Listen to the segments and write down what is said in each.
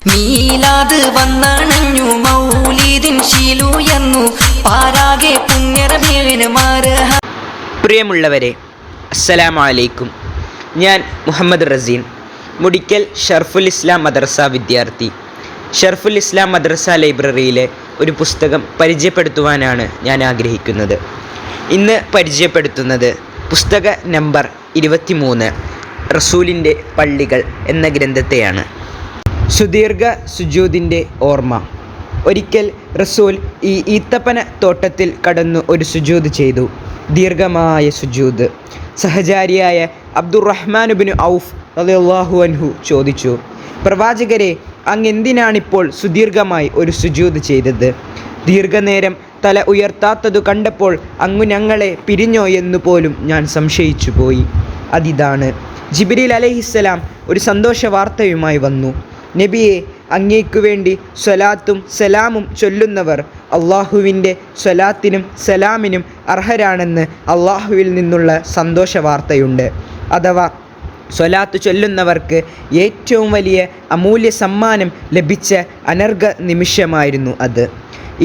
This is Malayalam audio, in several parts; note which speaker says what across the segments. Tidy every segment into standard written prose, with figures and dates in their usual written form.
Speaker 1: മീലാദ് വന്നണഞ്ഞു മൗലീദിൻ ശീലുയർന്നു പാരാകെ പുണ്യറബീഇന് മർഹബ.
Speaker 2: പ്രിയമുള്ളവരെ, അസ്സലാമു അലൈക്കും. ഞാൻ മുഹമ്മദ് റസീൻ, മുടിക്കൽ ഷർഫുൽ ഇസ്ലാം മദ്രസ വിദ്യാർത്ഥി. ഷർഫുൽ ഇസ്ലാം മദ്രസ ലൈബ്രറിയിലെ ഒരു പുസ്തകം പരിചയപ്പെടുത്തുവാനാണ് ഞാൻ ആഗ്രഹിക്കുന്നത്. ഇന്ന് പരിചയപ്പെടുത്തുന്നത് പുസ്തക നമ്പർ 23 റസൂലിൻ്റെ പള്ളികൾ എന്ന ഗ്രന്ഥത്തെയാണ്. സുദീർഘ സുജൂദിൻ്റെ ഓർമ്മ. ഒരിക്കൽ റസൂൽ ഈ ഈത്തപ്പന തോട്ടത്തിൽ കടന്നു ഒരു സുജൂദ് ചെയ്തു. ദീർഘമായ സുജൂദ്. സഹചാരിയായ അബ്ദുറഹ്മാൻ ഇബ്നു ഔഫ് റളിയല്ലാഹു അൻഹു ചോദിച്ചു, പ്രവാചകരെ, അങ്ങ് എന്തിനാണിപ്പോൾ സുദീർഘമായി ഒരു സുജൂദ് ചെയ്തത്? ദീർഘനേരം തല ഉയർത്താത്തതു കണ്ടപ്പോൾ അങ്ങു ഞങ്ങളെ പിരിഞ്ഞോ എന്നു പോലും ഞാൻ സംശയിച്ചു പോയി. അതിതാണ്, ജിബ്രീൽ അലൈഹിസ്സലാം ഒരു സന്തോഷ വാർത്തയുമായി വന്നു. നബിയെ, അങ്ങേക്കു വേണ്ടി സ്വലാത്തും സലാമും ചൊല്ലുന്നവർ അള്ളാഹുവിൻ്റെ സ്വലാത്തിനും സലാമിനും അർഹരാണെന്ന് അള്ളാഹുവിൽ നിന്നുള്ള സന്തോഷ വാർത്തയുണ്ട്. അഥവാ സ്വലാത്ത് ചൊല്ലുന്നവർക്ക് ഏറ്റവും വലിയ അമൂല്യ സമ്മാനം ലഭിച്ച അനർഘ നിമിഷമായിരുന്നു അത്.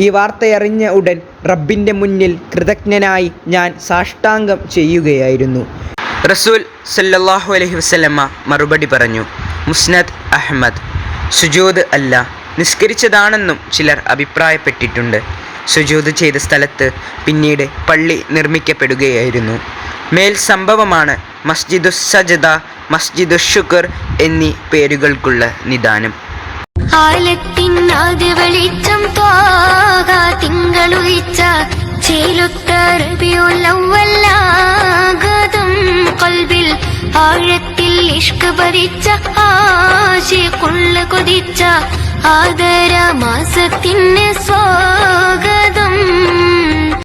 Speaker 2: ഈ വാർത്തയറിഞ്ഞ ഉടൻ റബ്ബിൻ്റെ മുന്നിൽ കൃതജ്ഞനായി ഞാൻ സാഷ്ടാംഗം ചെയ്യുകയായിരുന്നു. റസൂൽ സല്ലല്ലാഹു അലൈഹി വസല്ലമ മറുപടി പറഞ്ഞു, മുസ്നദ് അഹ്മദ്. സുജൂദ് അല്ല, നിസ്കരിച്ചതാണെന്നും ചിലർ അഭിപ്രായപ്പെട്ടിട്ടുണ്ട്. സുജൂദ് ചെയ്ത സ്ഥലത്ത് പിന്നീട് പള്ളി നിർമ്മിക്കപ്പെടുകയായിരുന്നു. മേൽ സംഭവമാണ് മസ്ജിദുസ് സജദ, മസ്ജിദുസ് ശുക്ർ എന്നീ പേരുകൾക്കുള്ള നിദാനം.
Speaker 3: ആലത്തിനാദ്യ വെളിച്ചം ത്വാഹ തിങ്കളുയിച്ച ചേലുത്ത റബിയുൽ അവ്വലാഗതം ഖൽബിൽ ആഴത്തിൽ ഇഷ്ക് ഭരിച്ച ആശിഖുള്ള കൊതിച്ച ആദര മാസത്തിന്